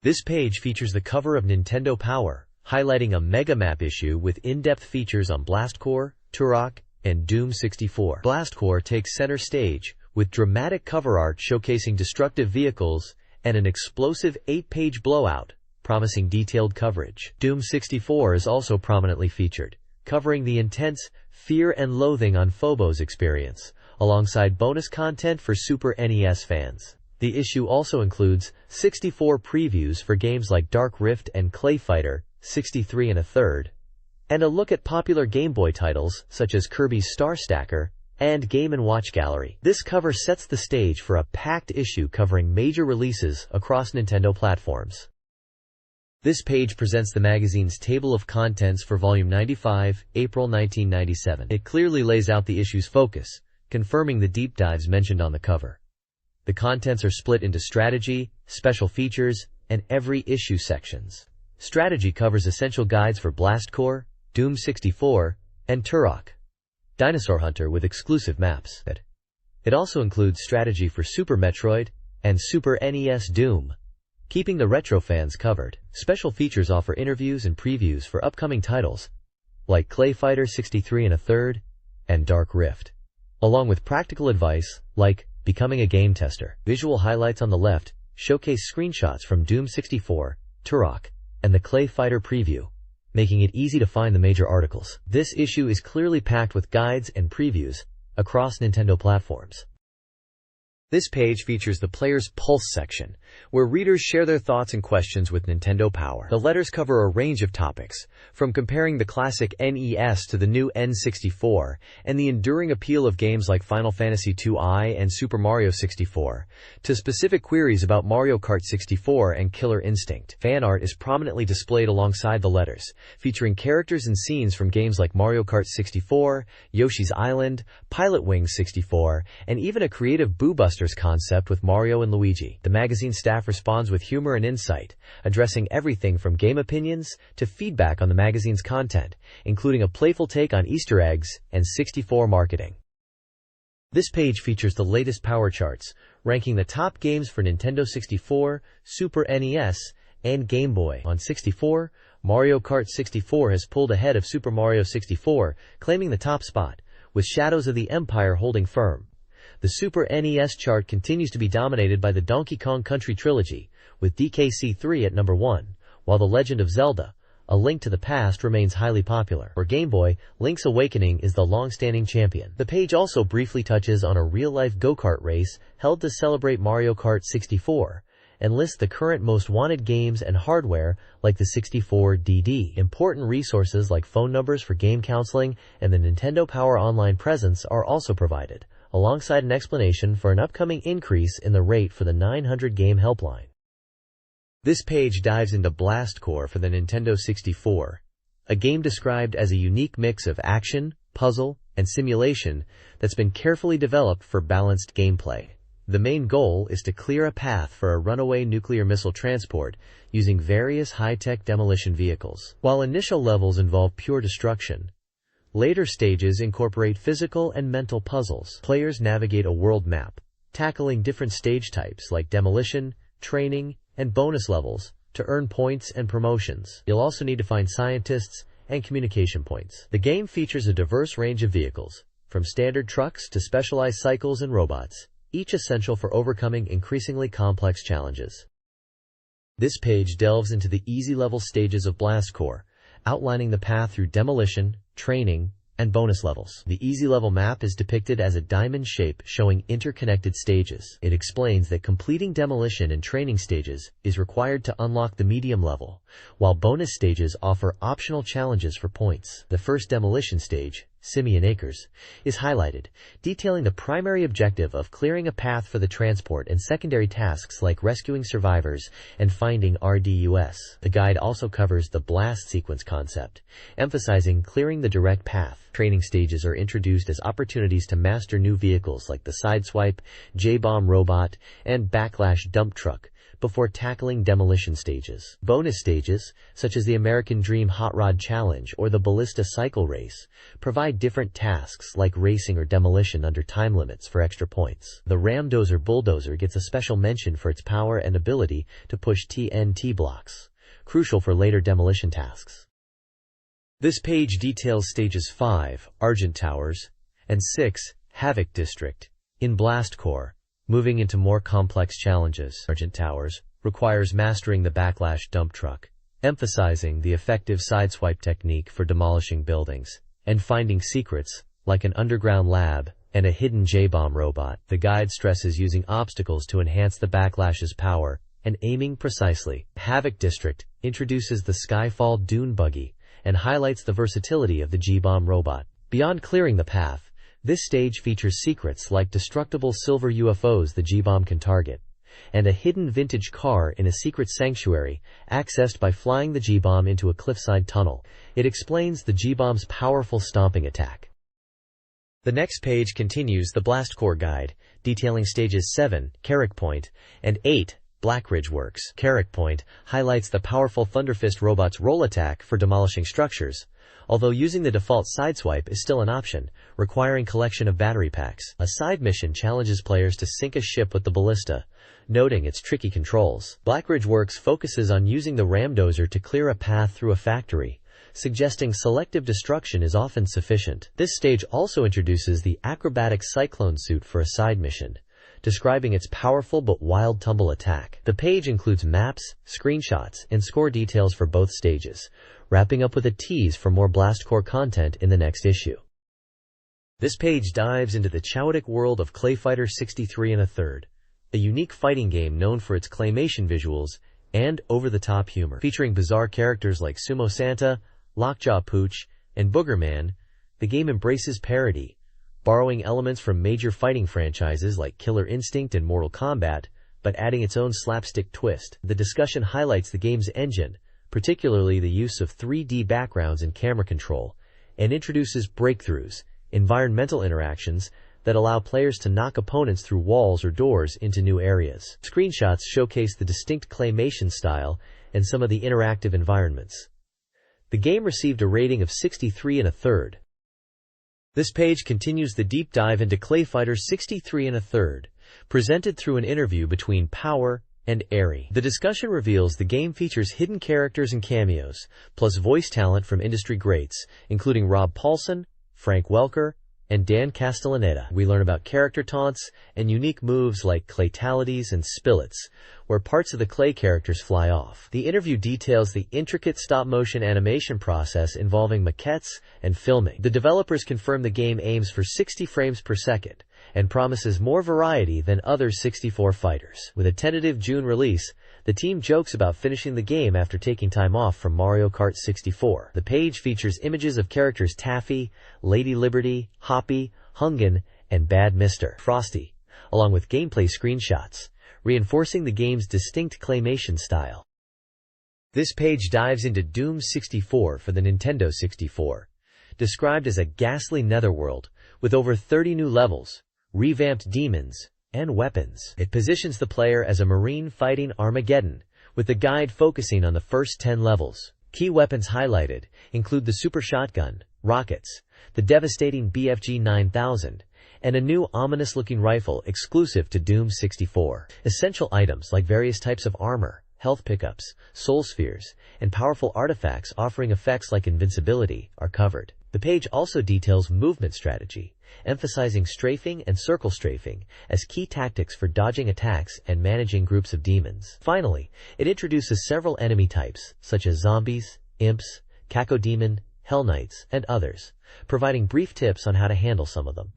This page features the cover of Nintendo Power, highlighting a Mega Map issue with in-depth features on Blastcore, Turok, and Doom 64. Blastcore takes center stage, with dramatic cover art showcasing destructive vehicles and an explosive 8-page blowout, promising detailed coverage. Doom 64 is also prominently featured, covering the intense fear and loathing on Phobos experience, alongside bonus content for Super NES fans. The issue also includes 64 previews for games like Dark Rift and Clay Fighter 63 1/3, and a look at popular Game Boy titles such as Kirby's Star Stacker and Game & Watch Gallery. This cover sets the stage for a packed issue covering major releases across Nintendo platforms. This page presents the magazine's table of contents for Volume 95, April 1997. It clearly lays out the issue's focus, confirming the deep dives mentioned on the cover. The contents are split into strategy, special features, and every issue sections. Strategy covers essential guides for Blastcore, Doom 64, and Turok, Dinosaur Hunter with exclusive maps. It also includes strategy for Super Metroid and Super NES Doom, keeping the retro fans covered. Special features offer interviews and previews for upcoming titles like Clay Fighter 63 1/3 and Dark Rift, along with practical advice like becoming a game tester. Visual highlights on the left showcase screenshots from Doom 64, Turok, and the Clay Fighter preview, making it easy to find the major articles. This issue is clearly packed with guides and previews across Nintendo platforms. This page features the Player's Pulse section, where readers share their thoughts and questions with Nintendo Power. The letters cover a range of topics, from comparing the classic NES to the new N64, and the enduring appeal of games like Final Fantasy II-I and Super Mario 64, to specific queries about Mario Kart 64 and Killer Instinct. Fan art is prominently displayed alongside the letters, featuring characters and scenes from games like Mario Kart 64, Yoshi's Island, Pilot Wings 64, and even a creative Boo Buster concept with Mario and Luigi. The magazine staff responds with humor and insight, addressing everything from game opinions to feedback on the magazine's content, including a playful take on Easter eggs and 64 marketing. This page features the latest power charts, ranking the top games for Nintendo 64, Super NES, and Game Boy. On 64, Mario Kart 64 has pulled ahead of Super Mario 64, claiming the top spot, with Shadows of the Empire holding firm. The Super NES chart continues to be dominated by the Donkey Kong Country trilogy, with DKC3 at number 1, while The Legend of Zelda: A Link to the Past remains highly popular. For Game Boy, Link's Awakening is the long-standing champion. The page also briefly touches on a real-life go-kart race held to celebrate Mario Kart 64, and lists the current most wanted games and hardware like the 64DD. Important resources like phone numbers for game counseling and the Nintendo Power Online presence are also provided, alongside an explanation for an upcoming increase in the rate for the 900 game helpline. This page dives into Blastcore for the Nintendo 64, a game described as a unique mix of action, puzzle, and simulation that's been carefully developed for balanced gameplay. The main goal is to clear a path for a runaway nuclear missile transport using various high-tech demolition vehicles. While initial levels involve pure destruction, later stages incorporate physical and mental puzzles. Players navigate a world map, tackling different stage types like demolition, training, and bonus levels to earn points and promotions. You'll also need to find scientists and communication points. The game features a diverse range of vehicles, from standard trucks to specialized cycles and robots, each essential for overcoming increasingly complex challenges. This page delves into the easy-level stages of Blastcore, outlining the path through demolition, training, and bonus levels. The easy level map is depicted as a diamond shape showing interconnected stages. It explains that completing demolition and training stages is required to unlock the medium level, while bonus stages offer optional challenges for points. The first demolition stage, Simeon Acres, is highlighted, detailing the primary objective of clearing a path for the transport and secondary tasks like rescuing survivors and finding RDUS. The guide also covers the blast sequence concept, emphasizing clearing the direct path. Training stages are introduced as opportunities to master new vehicles like the Sideswipe, J-Bomb Robot, and Backlash Dump Truck, before tackling demolition stages. Bonus stages, such as the American Dream Hot Rod Challenge or the Ballista Cycle Race, provide different tasks like racing or demolition under time limits for extra points. The Ramdozer Bulldozer gets a special mention for its power and ability to push TNT blocks, crucial for later demolition tasks. This page details stages 5, Argent Towers, and 6, Havoc District, in Blast Core. Moving into more complex challenges, Argent Towers requires mastering the backlash dump truck, emphasizing the effective sideswipe technique for demolishing buildings, and finding secrets, like an underground lab and a hidden J-bomb robot. The guide stresses using obstacles to enhance the backlash's power and aiming precisely. Havoc District introduces the Skyfall Dune Buggy and highlights the versatility of the J-bomb robot. Beyond clearing the path, this stage features secrets like destructible silver UFOs the J-bomb can target, and a hidden vintage car in a secret sanctuary, accessed by flying the J-bomb into a cliffside tunnel. It explains the J-bomb's powerful stomping attack. The next page continues the Blast Core guide, detailing stages 7, Carrick Point, and 8, Blackridge Works. Carrick Point highlights the powerful Thunderfist robot's roll attack for demolishing structures, although using the default sideswipe is still an option, requiring collection of battery packs. A side mission challenges players to sink a ship with the ballista, noting its tricky controls. Blackridge Works focuses on using the Ramdozer to clear a path through a factory, suggesting selective destruction is often sufficient. This stage also introduces the acrobatic cyclone suit for a side mission, describing its powerful but wild tumble attack. The page includes maps, screenshots, and score details for both stages, wrapping up with a tease for more Blast Core content in the next issue. This page dives into the chaotic world of Clayfighter 63 1/3, a unique fighting game known for its claymation visuals and over-the-top humor. Featuring bizarre characters like Sumo Santa, Lockjaw Pooch, and Boogerman, the game embraces parody, borrowing elements from major fighting franchises like Killer Instinct and Mortal Kombat, but adding its own slapstick twist. The discussion highlights the game's engine, particularly the use of 3D backgrounds and camera control, and introduces breakthroughs, environmental interactions, that allow players to knock opponents through walls or doors into new areas. Screenshots showcase the distinct claymation style and some of the interactive environments. The game received a rating of 63 1/3. This page continues the deep dive into Clayfighter 63 1/3, presented through an interview between Power and Airy. The discussion reveals the game features hidden characters and cameos, plus voice talent from industry greats, including Rob Paulson, Frank Welker, and Dan Castellaneta. We learn about character taunts and unique moves like claytalities and spillets, where parts of the clay characters fly off. The interview details the intricate stop-motion animation process involving maquettes and filming. The developers confirm the game aims for 60 frames per second and promises more variety than other 64 fighters. With a tentative June release, the team jokes about finishing the game after taking time off from Mario Kart 64. The page features images of characters Taffy, Lady Liberty, Hoppy, Hungan, and Bad Mr. Frosty, along with gameplay screenshots, reinforcing the game's distinct claymation style. This page dives into Doom 64 for the Nintendo 64, described as a ghastly netherworld with over 30 new levels, revamped demons, and weapons. It positions the player as a marine fighting Armageddon, with the guide focusing on the first 10 levels. Key weapons highlighted include the super shotgun, rockets, the devastating BFG 9000, and a new ominous-looking rifle exclusive to Doom 64. Essential items like various types of armor, health pickups, soul spheres, and powerful artifacts offering effects like invincibility are covered. The page also details movement strategy, emphasizing strafing and circle strafing as key tactics for dodging attacks and managing groups of demons. Finally, it introduces several enemy types, such as zombies, imps, cacodemon, hell knights, and others, providing brief tips on how to handle some of them.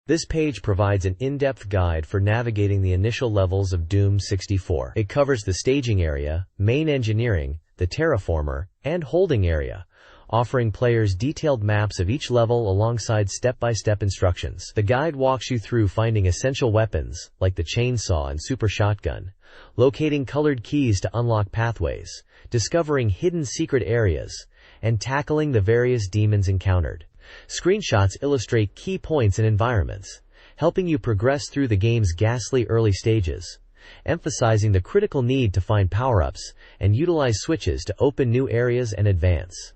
This page provides an in-depth guide for navigating the initial levels of Doom 64. It covers the staging area, main engineering, the terraformer, and holding area, offering players detailed maps of each level alongside step-by-step instructions. The guide walks you through finding essential weapons, like the chainsaw and super shotgun, locating colored keys to unlock pathways, discovering hidden secret areas, and tackling the various demons encountered. Screenshots illustrate key points and environments, helping you progress through the game's ghastly early stages. emphasizing the critical need to find power-ups and utilize switches to open new areas and advance.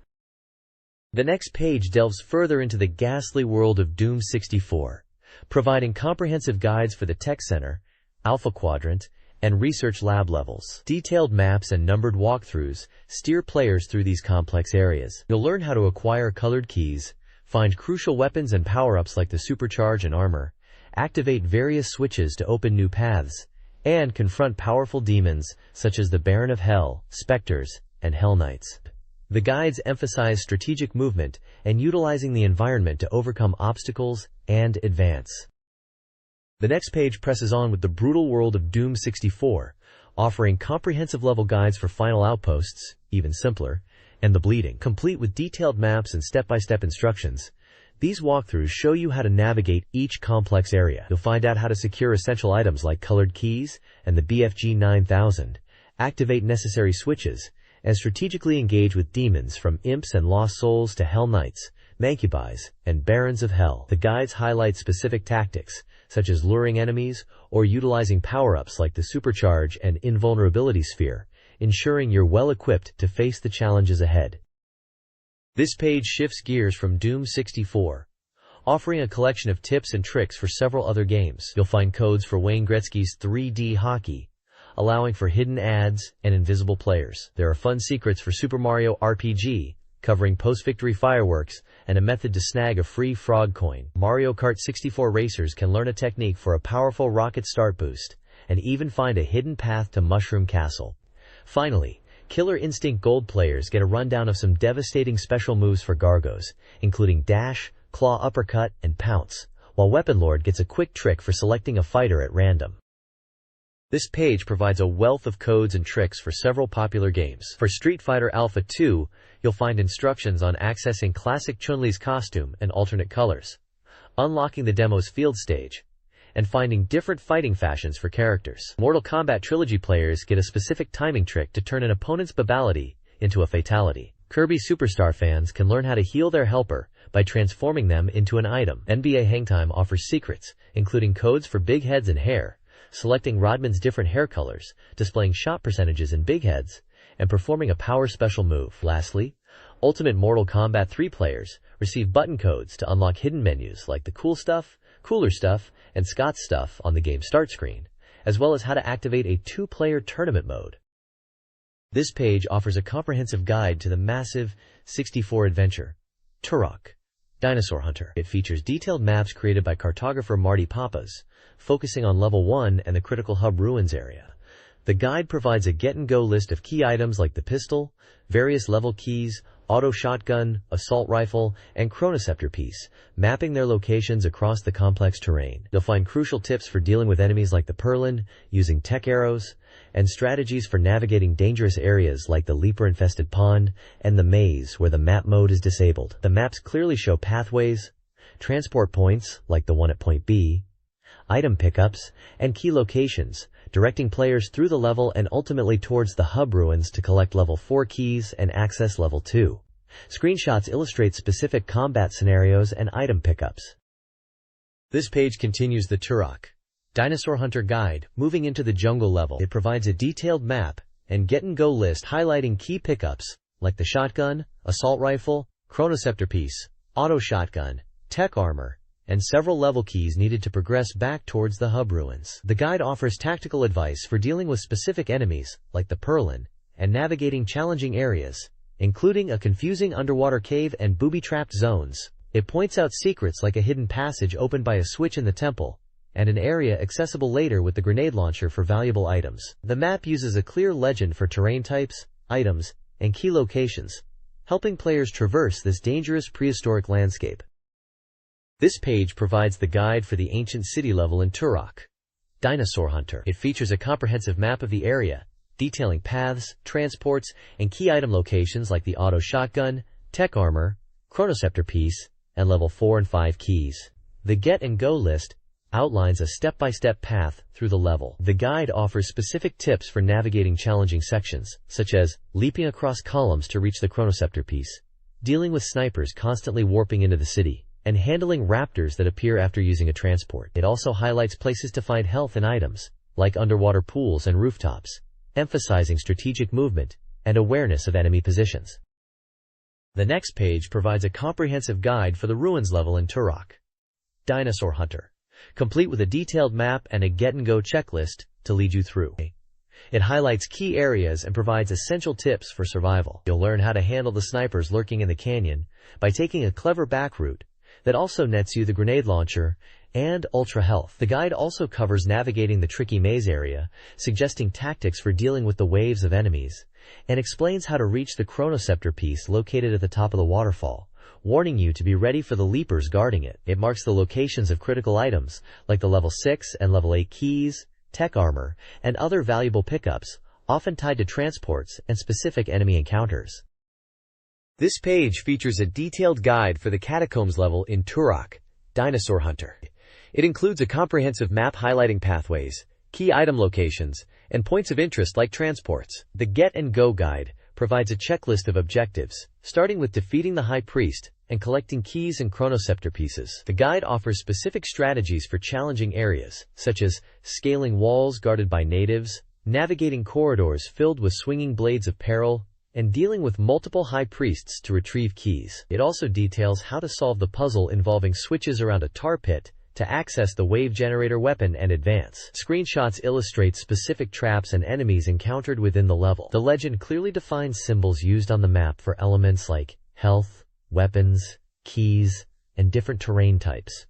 The next page delves further into the ghastly world of Doom 64, providing comprehensive guides for the Tech Center, Alpha Quadrant, and Research Lab levels. Detailed maps and numbered walkthroughs steer players through these complex areas. You'll learn how to acquire colored keys, find crucial weapons and power-ups like the Supercharge and Armor, activate various switches to open new paths, and confront powerful demons such as the Baron of Hell, Spectres, and Hell Knights. The guides emphasize strategic movement and utilizing the environment to overcome obstacles and advance. The next page presses on with the brutal world of Doom 64, offering comprehensive level guides for final outposts, even simpler, and the bleeding. Complete with detailed maps and step-by-step instructions, these walkthroughs show you how to navigate each complex area. You'll find out how to secure essential items like colored keys and the BFG 9000, activate necessary switches, and strategically engage with demons from imps and lost souls to Hell Knights, Mancubis, and Barons of Hell. The guides highlight specific tactics, such as luring enemies or utilizing power-ups like the Supercharge and Invulnerability Sphere, ensuring you're well-equipped to face the challenges ahead. This page shifts gears from Doom 64, offering a collection of tips and tricks for several other games. You'll find codes for Wayne Gretzky's 3D hockey, allowing for hidden ads and invisible players. There are fun secrets for Super Mario RPG, covering post-victory fireworks and a method to snag a free frog coin. Mario Kart 64 racers can learn a technique for a powerful rocket start boost, and even find a hidden path to Mushroom Castle. Finally, Killer Instinct Gold players get a rundown of some devastating special moves for Gargos, including Dash, Claw Uppercut, and Pounce, while Weapon Lord gets a quick trick for selecting a fighter at random. This page provides a wealth of codes and tricks for several popular games. For Street Fighter Alpha 2, you'll find instructions on accessing classic Chun-Li's costume and alternate colors, unlocking the demo's field stage, and finding different fighting fashions for characters. Mortal Kombat Trilogy players get a specific timing trick to turn an opponent's babality into a fatality. Kirby Superstar fans can learn how to heal their helper by transforming them into an item. NBA Hangtime offers secrets, including codes for big heads and hair, selecting Rodman's different hair colors, displaying shot percentages in big heads, and performing a power special move. Lastly, Ultimate Mortal Kombat 3 players receive button codes to unlock hidden menus like the Cool Stuff, Cooler Stuff, and Scott's Stuff on the game's start screen, as well as how to activate a 2-player tournament mode. This page offers a comprehensive guide to the massive 64 adventure, Turok, Dinosaur Hunter. It features detailed maps created by cartographer Marty Pappas, focusing on Level 1 and the Critical Hub Ruins area. The guide provides a get-and-go list of key items like the pistol, various level keys, auto shotgun, assault rifle, and chronoceptor piece, mapping their locations across the complex terrain. You'll find crucial tips for dealing with enemies like the Perlin, using tech arrows, and strategies for navigating dangerous areas like the leaper-infested pond and the maze where the map mode is disabled. The maps clearly show pathways, transport points like the one at Point B, item pickups, and key locations, directing players through the level and ultimately towards the hub ruins to collect Level 4 keys and access Level 2. Screenshots illustrate specific combat scenarios and item pickups. This page continues the Turok, Dinosaur Hunter guide, moving into the jungle level. It provides a detailed map and get-and-go list highlighting key pickups like the shotgun, assault rifle, chronoceptor piece, auto shotgun, tech armor, and several level keys needed to progress back towards the hub ruins. The guide offers tactical advice for dealing with specific enemies, like the Perlin, and navigating challenging areas, including a confusing underwater cave and booby-trapped zones. It points out secrets like a hidden passage opened by a switch in the temple, and an area accessible later with the grenade launcher for valuable items. The map uses a clear legend for terrain types, items, and key locations, helping players traverse this dangerous prehistoric landscape. This page provides the guide for the ancient city level in Turok, Dinosaur Hunter. It features a comprehensive map of the area, detailing paths, transports, and key item locations like the auto shotgun, tech armor, chronoceptor piece, and Level 4 and 5 keys. The get-and-go list outlines a step-by-step path through the level. The guide offers specific tips for navigating challenging sections, such as leaping across columns to reach the chronoceptor piece, dealing with snipers constantly warping into the city, and handling raptors that appear after using a transport. It also highlights places to find health and items, like underwater pools and rooftops, emphasizing strategic movement and awareness of enemy positions. The next page provides a comprehensive guide for the ruins level in Turok. Dinosaur Hunter, complete with a detailed map and a get-and-go checklist to lead you through. It highlights key areas and provides essential tips for survival. You'll learn how to handle the snipers lurking in the canyon by taking a clever back route that also nets you the grenade launcher and ultra health. The guide also covers navigating the tricky maze area, suggesting tactics for dealing with the waves of enemies, and explains how to reach the chronoceptor piece located at the top of the waterfall, warning you to be ready for the leapers guarding it. It marks the locations of critical items like the level 6 and level 8 keys, tech armor, and other valuable pickups, often tied to transports and specific enemy encounters. This page features a detailed guide for the catacombs level in Turok, Dinosaur Hunter. It includes a comprehensive map highlighting pathways, key item locations, and points of interest like transports. The Get and Go guide provides a checklist of objectives, starting with defeating the High Priest and collecting keys and chronoceptor pieces. The guide offers specific strategies for challenging areas, such as scaling walls guarded by natives, navigating corridors filled with swinging blades of peril, and dealing with multiple high priests to retrieve keys. It also details how to solve the puzzle involving switches around a tar pit to access the wave generator weapon and advance. Screenshots illustrate specific traps and enemies encountered within the level. The legend clearly defines symbols used on the map for elements like health, weapons, keys, and different terrain types.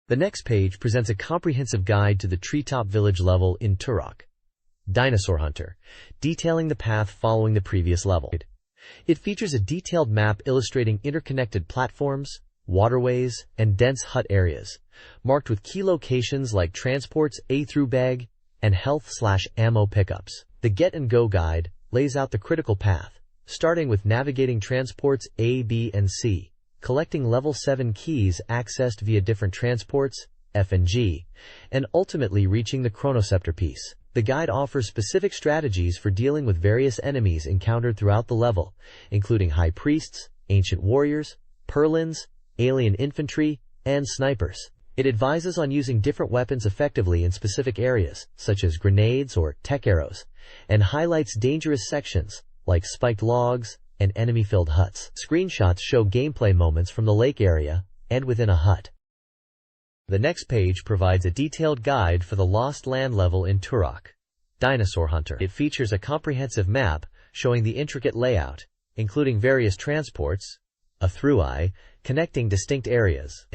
The next page presents a comprehensive guide to the Treetop Village level in Turok, Dinosaur Hunter, detailing the path following the previous level. It features a detailed map illustrating interconnected platforms, waterways, and dense hut areas, marked with key locations like transports A through bag and health/ammo pickups. The Get and Go guide lays out the critical path, starting with navigating transports A, B, and C, collecting level 7 keys accessed via different transports, F and G, and ultimately reaching the chronoceptor piece. The guide offers specific strategies for dealing with various enemies encountered throughout the level, including high priests, ancient warriors, purlins, alien infantry, and snipers. It advises on using different weapons effectively in specific areas, such as grenades or tech arrows, and highlights dangerous sections, like spiked logs and enemy-filled huts. Screenshots show gameplay moments from the lake area and within a hut. The next page provides a detailed guide for the Lost Land level in Turok, Dinosaur Hunter. It features a comprehensive map showing the intricate layout, including various transports, a through-eye, connecting distinct areas.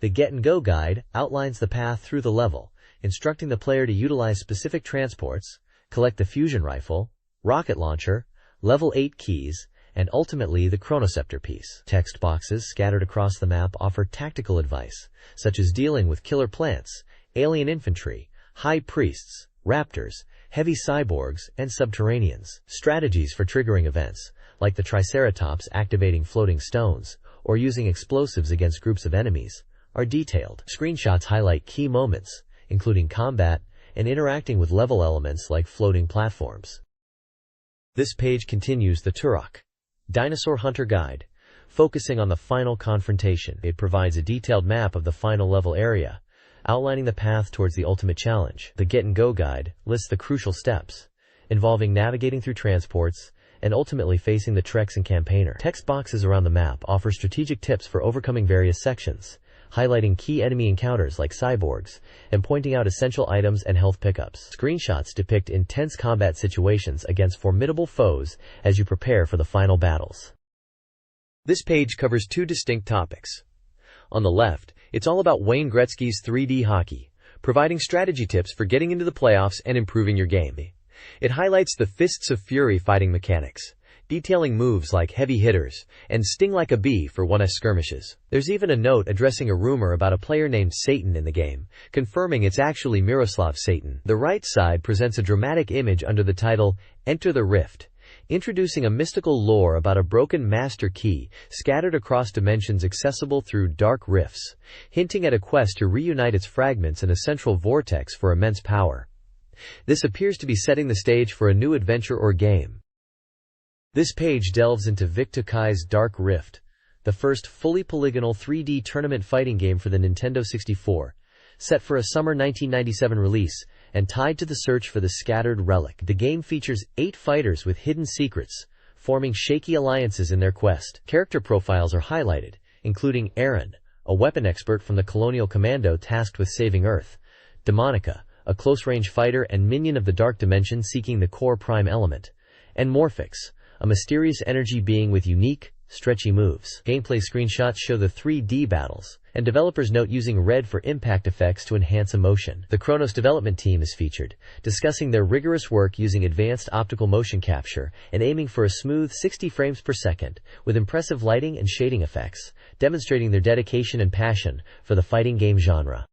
The Get and Go guide outlines the path through the level, instructing the player to utilize specific transports, collect the fusion rifle, rocket launcher, level 8 keys, and ultimately the chronoceptor piece. Text boxes scattered across the map offer tactical advice, such as dealing with killer plants, alien infantry, high priests, raptors, heavy cyborgs, and subterraneans. Strategies for triggering events, like the Triceratops activating floating stones, or using explosives against groups of enemies, are detailed. Screenshots highlight key moments, including combat and interacting with level elements like floating platforms. This page continues the Turok, Dinosaur Hunter guide, focusing on the final confrontation. It provides a detailed map of the final level area, outlining the path towards the ultimate challenge. The Get and Go guide lists the crucial steps, involving navigating through transports and ultimately facing the Trex and campaigner. Text boxes around the map offer strategic tips for overcoming various sections, highlighting key enemy encounters like cyborgs, and pointing out essential items and health pickups. Screenshots depict intense combat situations against formidable foes as you prepare for the final battles. This page covers two distinct topics. On the left, it's all about Wayne Gretzky's 3D hockey, providing strategy tips for getting into the playoffs and improving your game. It highlights the Fists of Fury fighting mechanics, detailing moves like heavy hitters and sting like a bee for 1s skirmishes. There's even a note addressing a rumor about a player named Satan in the game, confirming it's actually Miroslav Satan. The right side presents a dramatic image under the title, Enter the Rift, introducing a mystical lore about a broken master key scattered across dimensions accessible through dark rifts, hinting at a quest to reunite its fragments in a central vortex for immense power. This appears to be setting the stage for a new adventure or game. This page delves into Victukai's Dark Rift, the first fully polygonal 3D tournament fighting game for the Nintendo 64, set for a summer 1997 release, and tied to the search for the scattered relic. The game features 8 fighters with hidden secrets, forming shaky alliances in their quest. Character profiles are highlighted, including Aaron, a weapon expert from the Colonial Commando tasked with saving Earth, Demonica, a close-range fighter and minion of the Dark Dimension seeking the core prime element, and Morphix, a mysterious energy being with unique, stretchy moves. Gameplay screenshots show the 3D battles, and developers note using red for impact effects to enhance emotion. The Chronos development team is featured, discussing their rigorous work using advanced optical motion capture and aiming for a smooth 60 frames per second, with impressive lighting and shading effects, demonstrating their dedication and passion for the fighting game genre.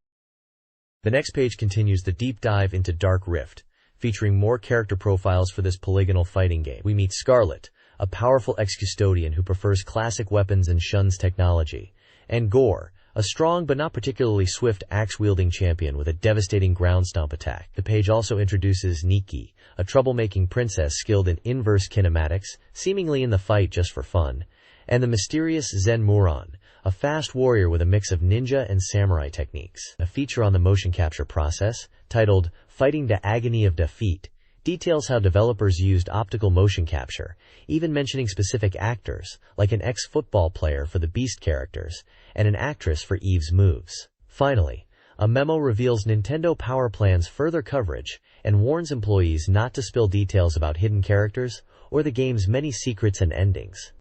The next page continues the deep dive into Dark Rift, featuring more character profiles for this polygonal fighting game. We meet Scarlet, a powerful ex-custodian who prefers classic weapons and shuns technology, and Gore, a strong but not particularly swift axe-wielding champion with a devastating ground stomp attack. The page also introduces Nikki, a troublemaking princess skilled in inverse kinematics, seemingly in the fight just for fun, and the mysterious Zen Muron, a fast warrior with a mix of ninja and samurai techniques. A feature on the motion capture process, titled Fighting the Agony of Defeat, details how developers used optical motion capture, even mentioning specific actors, like an ex-football player for the Beast characters, and an actress for Eve's moves. Finally, a memo reveals Nintendo Power Plan's further coverage and warns employees not to spill details about hidden characters or the game's many secrets and endings.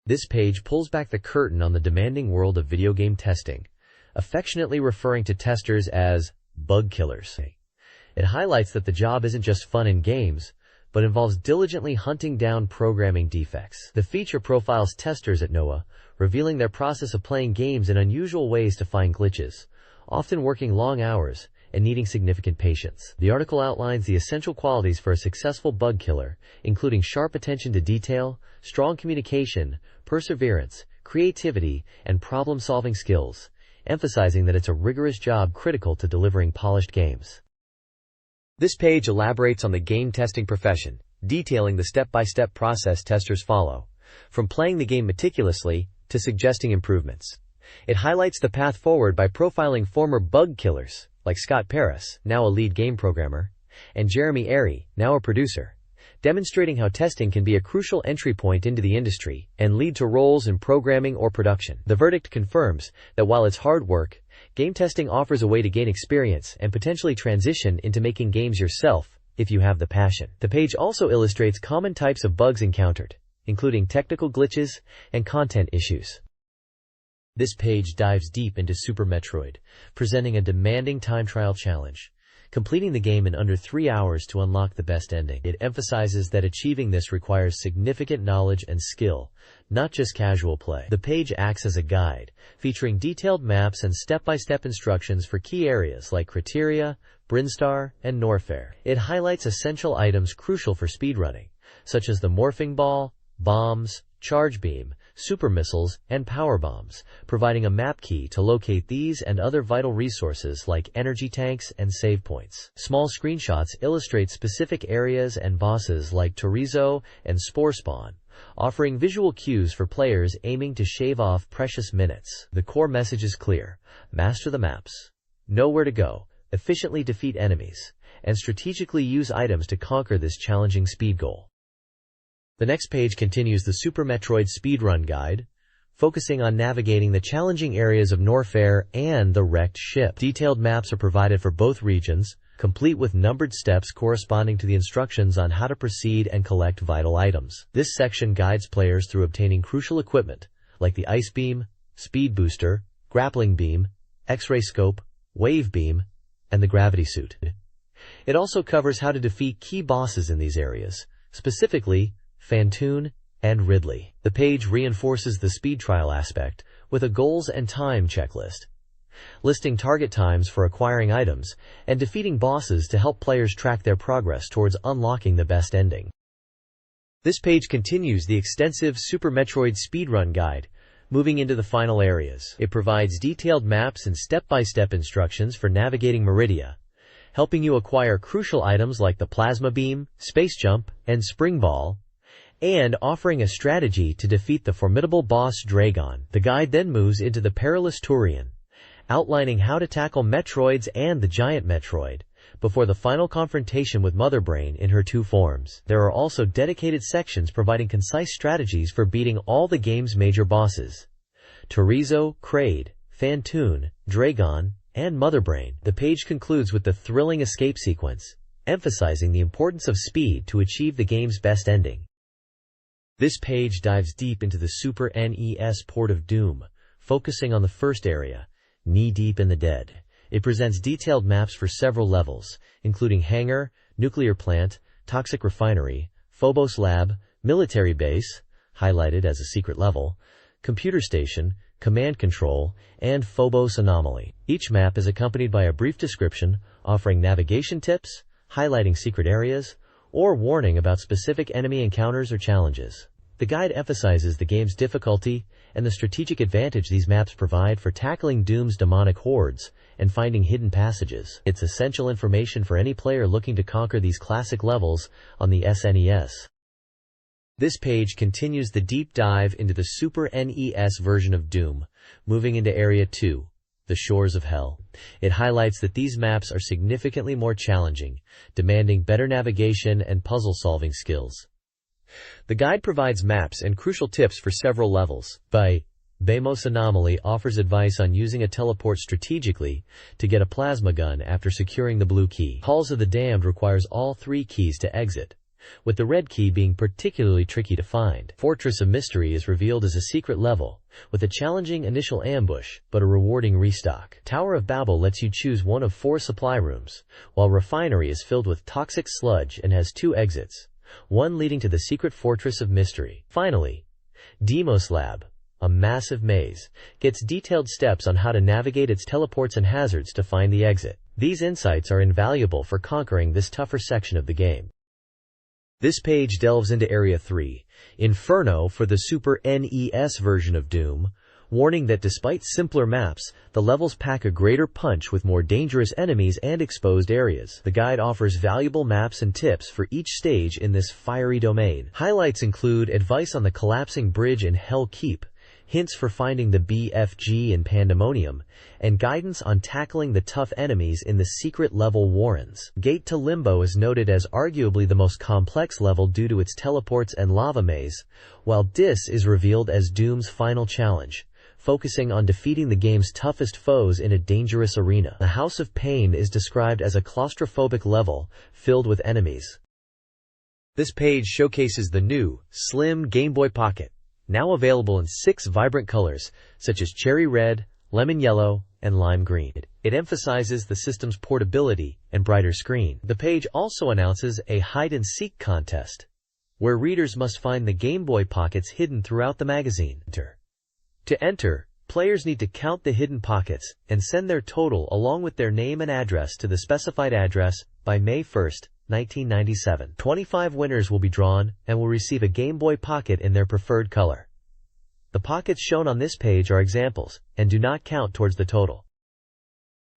This page pulls back the curtain on the demanding world of video game testing, affectionately referring to testers as bug killers. It highlights that the job isn't just fun in games, but involves diligently hunting down programming defects. The feature profiles testers at NOAA, revealing their process of playing games in unusual ways to find glitches, often working long hours and needing significant patience. The article outlines the essential qualities for a successful bug killer, including sharp attention to detail, strong communication, perseverance, creativity, and problem-solving skills, emphasizing that it's a rigorous job critical to delivering polished games. This page elaborates on the game testing profession, detailing the step-by-step process testers follow, from playing the game meticulously to suggesting improvements. It highlights the path forward by profiling former bug killers, like Scott Paris, now a lead game programmer, and Jeremy Airy, now a producer, demonstrating how testing can be a crucial entry point into the industry and lead to roles in programming or production. The verdict confirms that while it's hard work, game testing offers a way to gain experience and potentially transition into making games yourself if you have the passion. The page also illustrates common types of bugs encountered, including technical glitches and content issues. This page dives deep into Super Metroid, presenting a demanding time trial challenge, completing the game in under 3 hours to unlock the best ending. It emphasizes that achieving this requires significant knowledge and skill, not just casual play. The page acts as a guide, featuring detailed maps and step-by-step instructions for key areas like Criteria, Brinstar, and Norfair. It highlights essential items crucial for speedrunning, such as the morphing ball, bombs, charge beam, super missiles, and power bombs, providing a map key to locate these and other vital resources like energy tanks and save points. Small screenshots illustrate specific areas and bosses like Torizo and Spore Spawn, offering visual cues for players aiming to shave off precious minutes. The core message is clear: master the maps, know where to go, efficiently defeat enemies, and strategically use items to conquer this challenging speed goal. The next page continues the Super Metroid Speedrun Guide, focusing on navigating the challenging areas of Norfair and the wrecked ship. Detailed maps are provided for both regions, complete with numbered steps corresponding to the instructions on how to proceed and collect vital items. This section guides players through obtaining crucial equipment, like the Ice Beam, Speed Booster, Grappling Beam, X-Ray Scope, Wave Beam, and the Gravity Suit. It also covers how to defeat key bosses in these areas, specifically Phantoon and Ridley. The page reinforces the speed trial aspect with a goals and time checklist, listing target times for acquiring items and defeating bosses to help players track their progress towards unlocking the best ending. This page continues the extensive Super Metroid Speedrun Guide, moving into the final areas. It provides detailed maps and step-by-step instructions for navigating Meridia, helping you acquire crucial items like the Plasma Beam, Space Jump, and Spring Ball, and offering a strategy to defeat the formidable boss Dragon. The guide then moves into the Perilous Turian, outlining how to tackle Metroids and the Giant Metroid, before the final confrontation with Mother Brain in her two forms. There are also dedicated sections providing concise strategies for beating all the game's major bosses: Torizo, Kraid, Phantoon, Dragon, and Mother Brain. The page concludes with the thrilling escape sequence, emphasizing the importance of speed to achieve the game's best ending. This page dives deep into the Super NES port of Doom, focusing on the first area, Knee-Deep in the Dead. It presents detailed maps for several levels, including Hangar, Nuclear Plant, Toxic Refinery, Phobos Lab, Military Base, highlighted as a secret level, Computer Station, Command Control, and Phobos Anomaly. Each map is accompanied by a brief description, offering navigation tips, highlighting secret areas, or warning about specific enemy encounters or challenges. The guide emphasizes the game's difficulty and the strategic advantage these maps provide for tackling Doom's demonic hordes and finding hidden passages. It's essential information for any player looking to conquer these classic levels on the SNES. This page continues the deep dive into the Super NES version of Doom, moving into Area 2, the Shores of Hell. It highlights that these maps are significantly more challenging, demanding better navigation and puzzle-solving skills. The guide provides maps and crucial tips for several levels. Phobos Anomaly offers advice on using a teleport strategically to get a plasma gun after securing the blue key. Halls of the Damned requires all 3 keys to exit, with the red key being particularly tricky to find. Fortress of Mystery is revealed as a secret level, with a challenging initial ambush, but a rewarding restock. Tower of Babel lets you choose one of 4 supply rooms, while Refinery is filled with toxic sludge and has 2 exits, one leading to the secret Fortress of Mystery. Finally, Deimos Lab, a massive maze, gets detailed steps on how to navigate its teleports and hazards to find the exit. These insights are invaluable for conquering this tougher section of the game. This page delves into Area 3, Inferno for the Super NES version of Doom, warning that despite simpler maps, the levels pack a greater punch with more dangerous enemies and exposed areas. The guide offers valuable maps and tips for each stage in this fiery domain. Highlights include advice on the collapsing bridge in Hell Keep, hints for finding the BFG in Pandemonium, and guidance on tackling the tough enemies in the secret level Warrens. Gate to Limbo is noted as arguably the most complex level due to its teleports and lava maze, while Dis is revealed as Doom's final challenge, focusing on defeating the game's toughest foes in a dangerous arena. The House of Pain is described as a claustrophobic level filled with enemies. This page showcases the new, slim Game Boy Pocket, now available in 6 vibrant colors, such as cherry red, lemon yellow, and lime green. It emphasizes the system's portability and brighter screen. The page also announces a hide-and-seek contest, where readers must find the Game Boy Pockets hidden throughout the magazine. To enter, players need to count the hidden pockets and send their total along with their name and address to the specified address by May 1, 1997. 25 winners will be drawn and will receive a Game Boy Pocket in their preferred color. The pockets shown on this page are examples and do not count towards the total.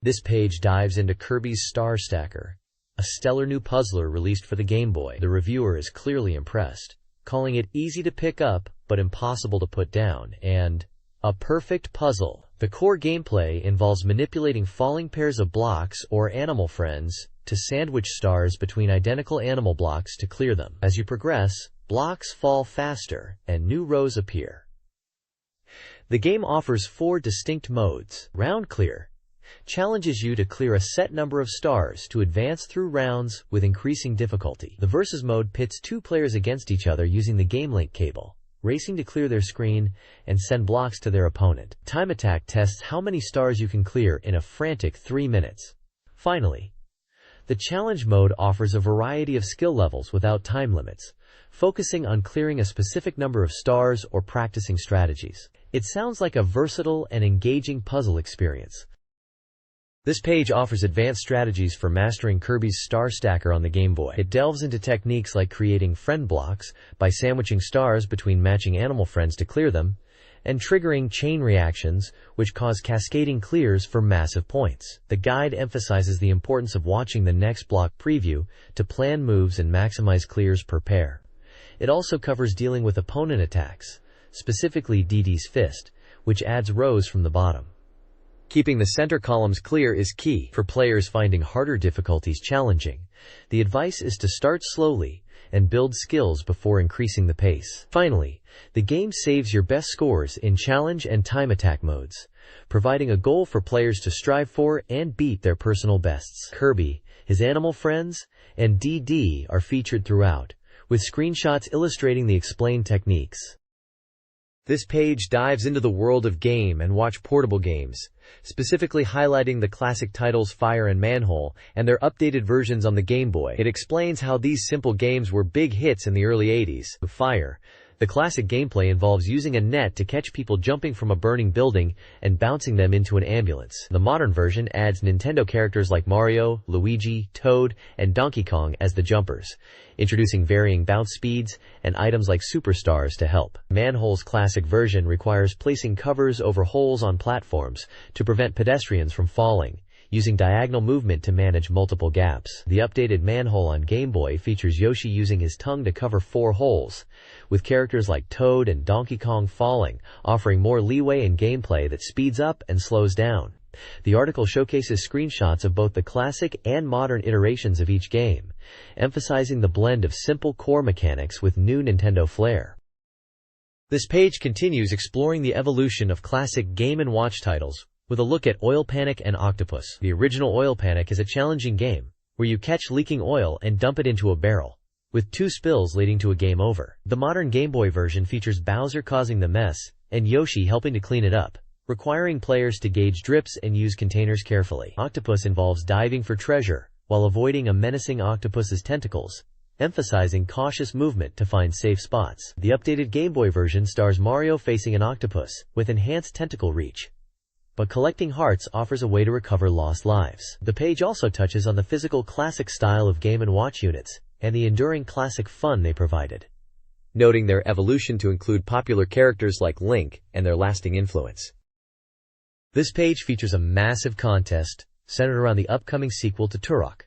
This page dives into Kirby's Star Stacker, a stellar new puzzler released for the Game Boy. The reviewer is clearly impressed, calling it easy to pick up but impossible to put down, and a perfect puzzle. The core gameplay involves manipulating falling pairs of blocks or animal friends to sandwich stars between identical animal blocks to clear them. As you progress, blocks fall faster and new rows appear. The game offers 4 distinct modes. Round Clear challenges you to clear a set number of stars to advance through rounds with increasing difficulty. The Versus mode pits 2 players against each other using the GameLink cable, racing to clear their screen and send blocks to their opponent. Time Attack tests how many stars you can clear in a frantic 3 minutes. Finally, the Challenge mode offers a variety of skill levels without time limits, focusing on clearing a specific number of stars or practicing strategies. It sounds like a versatile and engaging puzzle experience. This page offers advanced strategies for mastering Kirby's Star Stacker on the Game Boy. It delves into techniques like creating friend blocks by sandwiching stars between matching animal friends to clear them, and triggering chain reactions, which cause cascading clears for massive points. The guide emphasizes the importance of watching the next block preview to plan moves and maximize clears per pair. It also covers dealing with opponent attacks, specifically DD's Fist, which adds rows from the bottom. Keeping the center columns clear is key for players finding harder difficulties challenging. The advice is to start slowly and build skills before increasing the pace. Finally, the game saves your best scores in challenge and time attack modes, providing a goal for players to strive for and beat their personal bests. Kirby, his animal friends, and DD are featured throughout, with screenshots illustrating the explained techniques. This page dives into the world of Game & Watch portable games, specifically highlighting the classic titles Fire and Manhole and their updated versions on the Game Boy. It explains how these simple games were big hits in the early 80s. Fire. The classic gameplay involves using a net to catch people jumping from a burning building and bouncing them into an ambulance. The modern version adds Nintendo characters like Mario, Luigi, Toad, and Donkey Kong as the jumpers, introducing varying bounce speeds and items like superstars to help. Manhole's classic version requires placing covers over holes on platforms to prevent pedestrians from falling, using diagonal movement to manage multiple gaps. The updated Manhole on Game Boy features Yoshi using his tongue to cover 4 holes, with characters like Toad and Donkey Kong falling, offering more leeway in gameplay that speeds up and slows down. The article showcases screenshots of both the classic and modern iterations of each game, emphasizing the blend of simple core mechanics with new Nintendo flair. This page continues exploring the evolution of classic Game & Watch titles, with a look at Oil Panic and Octopus. The original Oil Panic is a challenging game, where you catch leaking oil and dump it into a barrel, with 2 spills leading to a game over. The modern Game Boy version features Bowser causing the mess, and Yoshi helping to clean it up, requiring players to gauge drips and use containers carefully. Octopus involves diving for treasure, while avoiding a menacing octopus's tentacles, emphasizing cautious movement to find safe spots. The updated Game Boy version stars Mario facing an octopus, with enhanced tentacle reach, but collecting hearts offers a way to recover lost lives. The page also touches on the physical classic style of Game & Watch units, and the enduring classic fun they provided, noting their evolution to include popular characters like Link and their lasting influence. This page features a massive contest centered around the upcoming sequel to Turok,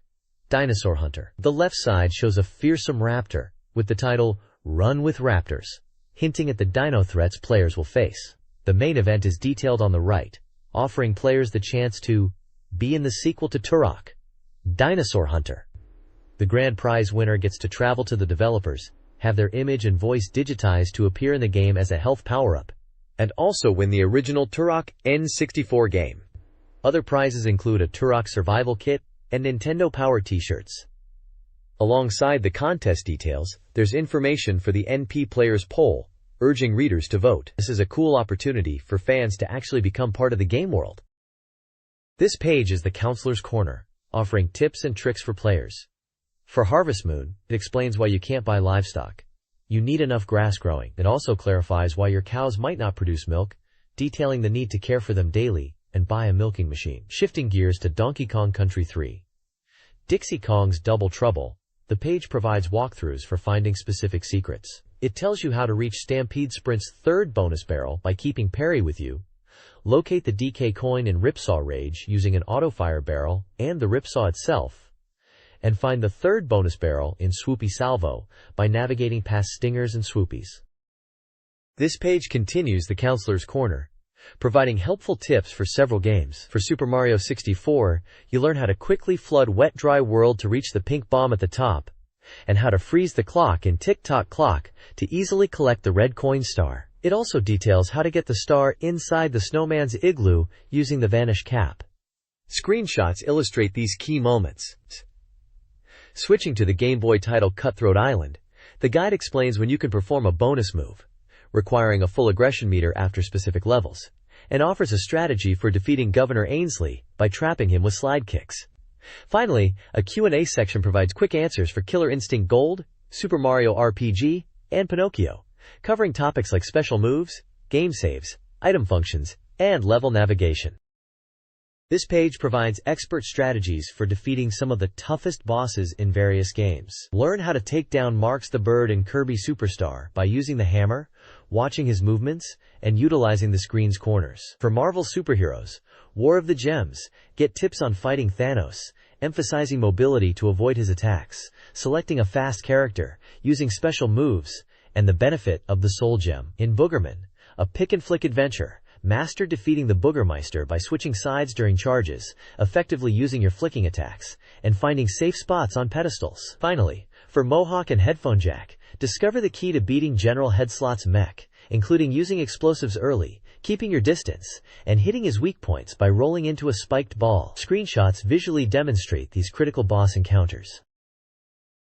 Dinosaur Hunter. The left side shows a fearsome raptor, with the title, Run with Raptors, hinting at the dino threats players will face. The main event is detailed on the right, offering players the chance to be in the sequel to Turok, Dinosaur Hunter. The grand prize winner gets to travel to the developers, have their image and voice digitized to appear in the game as a health power-up, and also win the original Turok N64 game. Other prizes include a Turok survival kit and Nintendo Power t-shirts. Alongside the contest details, there's information for the NP Players poll, urging readers to vote. This is a cool opportunity for fans to actually become part of the game world. This page is the Counselor's Corner, offering tips and tricks for players. For Harvest Moon, it explains why you can't buy livestock. You need enough grass growing. It also clarifies why your cows might not produce milk, detailing the need to care for them daily and buy a milking machine. Shifting gears to Donkey Kong Country 3. Dixie Kong's Double Trouble. The page provides walkthroughs for finding specific secrets. It tells you how to reach Stampede Sprint's 3rd bonus barrel by keeping Perry with you, locate the DK coin in Ripsaw Rage using an auto-fire barrel and the Ripsaw itself, and find the 3rd bonus barrel in Swoopy Salvo by navigating past stingers and swoopies. This page continues the Counselor's Corner, providing helpful tips for several games. For Super Mario 64, you learn how to quickly flood Wet Dry World to reach the pink bomb at the top, and how to freeze the clock in Tick-Tock Clock to easily collect the red coin star. It also details how to get the star inside the snowman's igloo using the Vanish Cap. Screenshots illustrate these key moments. Switching to the Game Boy title Cutthroat Island, the guide explains when you can perform a bonus move, requiring a full aggression meter after specific levels, and offers a strategy for defeating Governor Ainsley by trapping him with slide kicks. Finally, a Q&A section provides quick answers for Killer Instinct Gold, Super Mario RPG, and Pinocchio, covering topics like special moves, game saves, item functions, and level navigation. This page provides expert strategies for defeating some of the toughest bosses in various games. Learn how to take down Marks the Bird in Kirby Superstar by using the hammer, watching his movements, and utilizing the screen's corners. For Marvel Superheroes, War of the Gems, get tips on fighting Thanos, emphasizing mobility to avoid his attacks, selecting a fast character, using special moves, and the benefit of the Soul Gem. In Boogerman, a pick-and-flick adventure, Master defeating the Boogermeister by switching sides during charges, effectively using your flicking attacks, and finding safe spots on pedestals. Finally, for Mohawk and Headphone Jack, discover the key to beating General Headslot's mech, including using explosives early, keeping your distance, and hitting his weak points by rolling into a spiked ball. Screenshots visually demonstrate these critical boss encounters.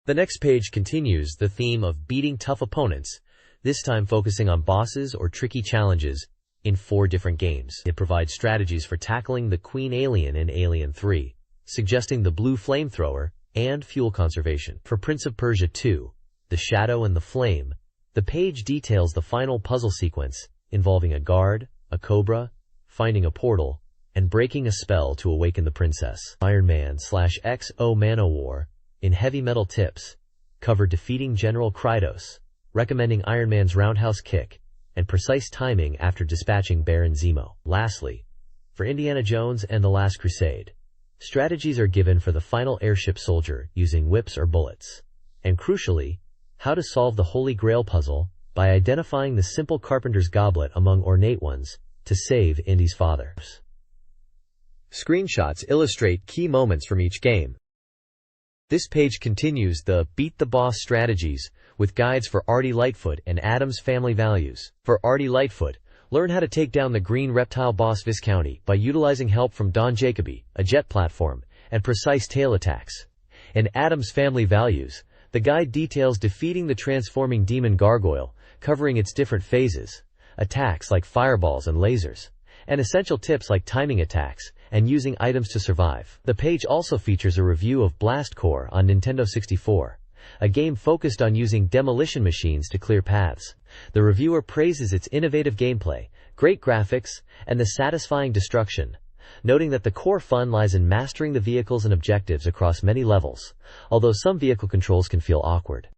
The next page continues the theme of beating tough opponents, this time focusing on bosses or tricky challenges in 4 different games. It provides strategies for tackling the Queen Alien in Alien 3, suggesting the blue flamethrower, and fuel conservation. For Prince of Persia 2, The Shadow and the Flame, the page details the final puzzle sequence involving a guard, a cobra, finding a portal, and breaking a spell to awaken the princess. Iron Man/XO Manowar, in Heavy Metal Tips, cover defeating General Krytos, recommending Iron Man's roundhouse kick, and precise timing after dispatching Baron Zemo. Lastly, for Indiana Jones and the Last Crusade, strategies are given for the final airship soldier using whips or bullets. And crucially, how to solve the Holy Grail puzzle by identifying the simple carpenter's goblet among ornate ones to save Indy's father. Screenshots illustrate key moments from each game. This page continues the Beat the Boss strategies with guides for Artie Lightfoot and Adam's Family Values. For Artie Lightfoot, learn how to take down the green reptile boss Viscounty by utilizing help from Don Jacoby, a jet platform, and precise tail attacks. In Adam's Family Values, the guide details defeating the transforming demon gargoyle, covering its different phases, attacks like fireballs and lasers, and essential tips like timing attacks and using items to survive. The page also features a review of Blast Corps on Nintendo 64, a game focused on using demolition machines to clear paths. The reviewer praises its innovative gameplay, great graphics, and the satisfying destruction, noting that the core fun lies in mastering the vehicles and objectives across many levels, although some vehicle controls can feel awkward.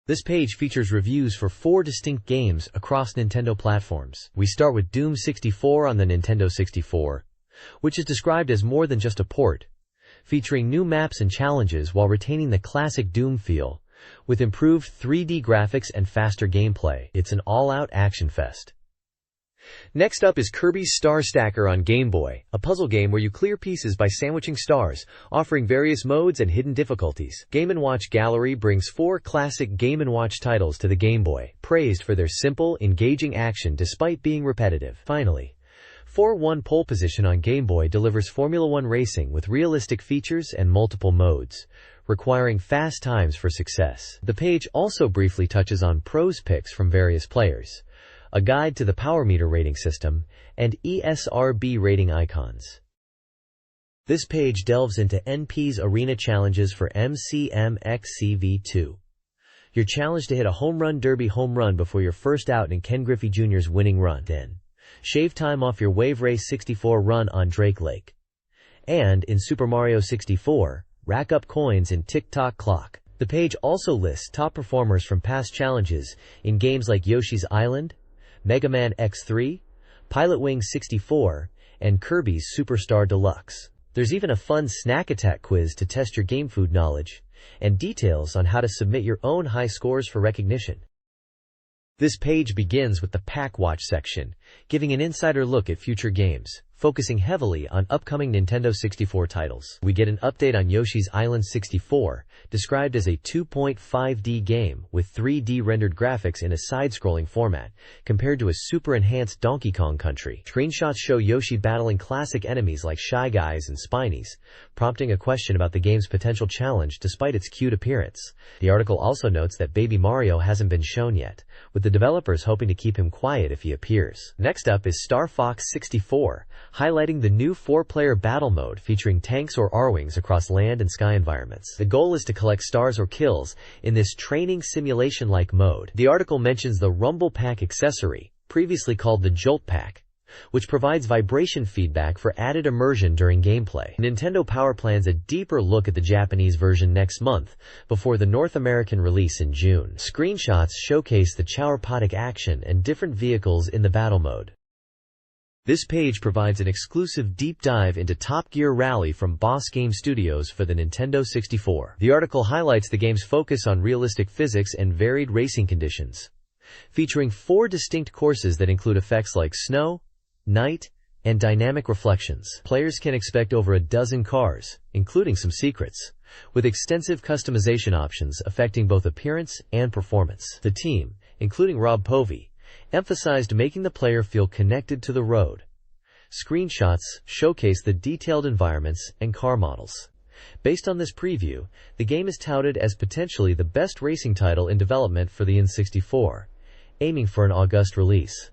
This page features reviews for 4 distinct games across Nintendo platforms. We start with Doom 64 on the Nintendo 64, which is described as more than just a port, featuring new maps and challenges while retaining the classic Doom feel, with improved 3D graphics and faster gameplay. It's an all-out action fest. Next up is Kirby's Star Stacker on Game Boy, a puzzle game where you clear pieces by sandwiching stars, offering various modes and hidden difficulties. Game & Watch Gallery brings 4 classic Game & Watch titles to the Game Boy, praised for their simple, engaging action despite being repetitive. Finally, 4-1 Pole Position on Game Boy delivers Formula One racing with realistic features and multiple modes, requiring fast times for success. The page also briefly touches on pros picks from various players, a guide to the power meter rating system, and ESRB rating icons. This page delves into NP's arena challenges for MCMXCV2. You're challenged to hit a home run derby home run before your first out in Ken Griffey Jr.'s winning run. Then, shave time off your Wave Race 64 run on Drake Lake. And in Super Mario 64, rack up coins in Tick-Tock Clock. The page also lists top performers from past challenges in games like Yoshi's Island, Mega Man X3, Pilot Wings 64, and Kirby's Superstar Deluxe. There's even a fun snack attack quiz to test your game food knowledge, and details on how to submit your own high scores for recognition. This page begins with the Pack Watch section, giving an insider look at future games, focusing heavily on upcoming Nintendo 64 titles. We get an update on Yoshi's Island 64, described as a 2.5D game with 3D rendered graphics in a side-scrolling format, compared to a super-enhanced Donkey Kong Country. Screenshots show Yoshi battling classic enemies like Shy Guys and Spinies, prompting a question about the game's potential challenge despite its cute appearance. The article also notes that Baby Mario hasn't been shown yet, with the developers hoping to keep him quiet if he appears. Next up is Star Fox 64, highlighting the new 4-player battle mode featuring tanks or Arwings across land and sky environments. The goal is to collect stars or kills in this training simulation-like mode. The article mentions the Rumble Pack accessory, previously called the Jolt Pack, which provides vibration feedback for added immersion during gameplay. Nintendo Power plans a deeper look at the Japanese version next month, before the North American release in June. Screenshots showcase the Chowropotic action and different vehicles in the battle mode. This page provides an exclusive deep dive into Top Gear Rally from Boss Game Studios for the Nintendo 64. The article highlights the game's focus on realistic physics and varied racing conditions, featuring 4 distinct courses that include effects like snow, night, and dynamic reflections. Players can expect over a dozen cars, including some secrets, with extensive customization options affecting both appearance and performance. The team, including Rob Povey, emphasized making the player feel connected to the road. Screenshots showcase the detailed environments and car models. Based on this preview, the game is touted as potentially the best racing title in development for the N64, aiming for an August release.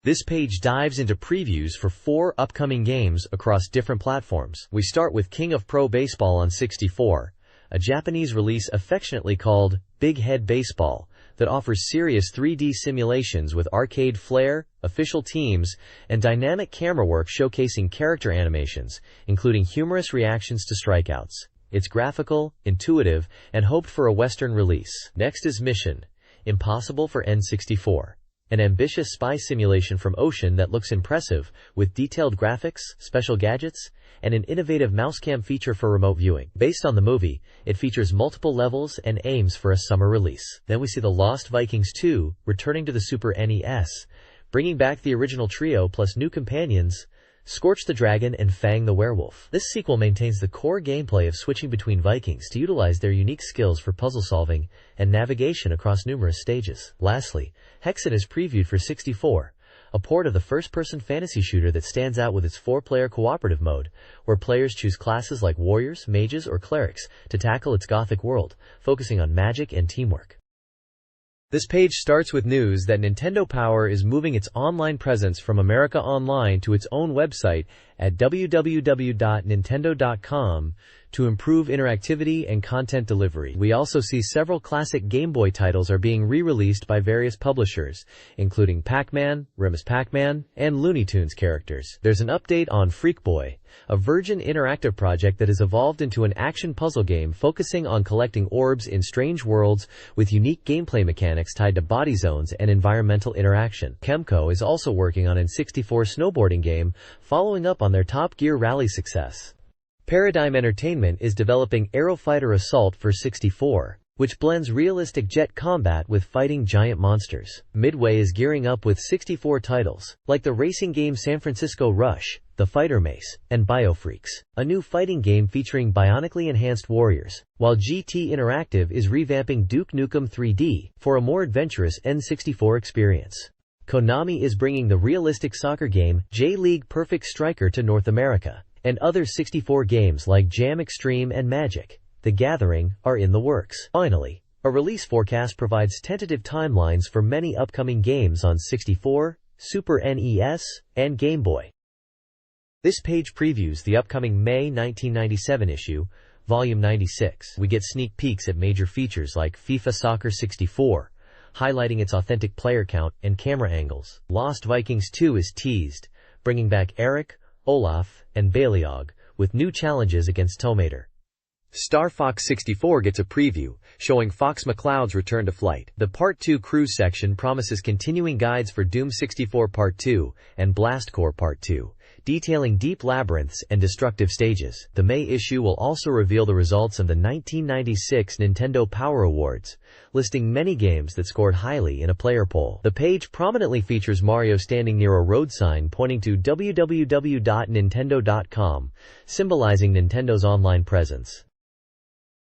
This page dives into previews for 4 upcoming games across different platforms. We start with King of Pro Baseball on 64, a Japanese release affectionately called Big Head Baseball that offers serious 3D simulations with arcade flair, official teams, and dynamic camera work showcasing character animations, including humorous reactions to strikeouts. It's graphical, intuitive, and hoped for a Western release. Next is Mission Impossible for N64. An ambitious spy simulation from Ocean that looks impressive, with detailed graphics, special gadgets, and an innovative mousecam feature for remote viewing. Based on the movie, it features multiple levels and aims for a summer release. Then we see The Lost Vikings 2, returning to the Super NES, bringing back the original trio plus new companions, Scorch the Dragon and Fang the Werewolf. This sequel maintains the core gameplay of switching between Vikings to utilize their unique skills for puzzle solving and navigation across numerous stages. Lastly, Hexen is previewed for 64, a port of the first-person fantasy shooter that stands out with its 4-player cooperative mode, where players choose classes like warriors, mages, or clerics to tackle its gothic world, focusing on magic and teamwork. This page starts with news that Nintendo Power is moving its online presence from America Online to its own website at www.nintendo.com to improve interactivity and content delivery. We also see several classic Game Boy titles are being re-released by various publishers, including Pac-Man, Remus Pac-Man, and Looney Tunes characters. There's an update on Freak Boy, a Virgin Interactive project that has evolved into an action puzzle game focusing on collecting orbs in strange worlds with unique gameplay mechanics tied to body zones and environmental interaction. Kemco is also working on an N64 snowboarding game, following up on their Top Gear Rally success. Paradigm Entertainment is developing Aero Fighter Assault for 64, which blends realistic jet combat with fighting giant monsters. Midway is gearing up with 64 titles, like the racing game San Francisco Rush, The Fighter Mace, and Biofreaks, a new fighting game featuring bionically enhanced warriors, while GT Interactive is revamping Duke Nukem 3D for a more adventurous N64 experience. Konami is bringing the realistic soccer game J-League Perfect Striker to North America, and other 64 games like Jam Extreme and Magic: The Gathering are in the works. Finally, a release forecast provides tentative timelines for many upcoming games on 64, Super NES, and Game Boy. This page previews the upcoming May 1997 issue, Volume 96. We get sneak peeks at major features like FIFA Soccer 64, highlighting its authentic player count and camera angles. Lost Vikings 2 is teased, bringing back Eric, Olaf, and Baleog, with new challenges against Tomater. Star Fox 64 gets a preview, showing Fox McCloud's return to flight. The Part 2 cruise section promises continuing guides for Doom 64 Part 2 and Blast Corps Part 2, detailing deep labyrinths and destructive stages. The May issue will also reveal the results of the 1996 Nintendo Power Awards, listing many games that scored highly in a player poll. The page prominently features Mario standing near a road sign pointing to www.nintendo.com, symbolizing Nintendo's online presence.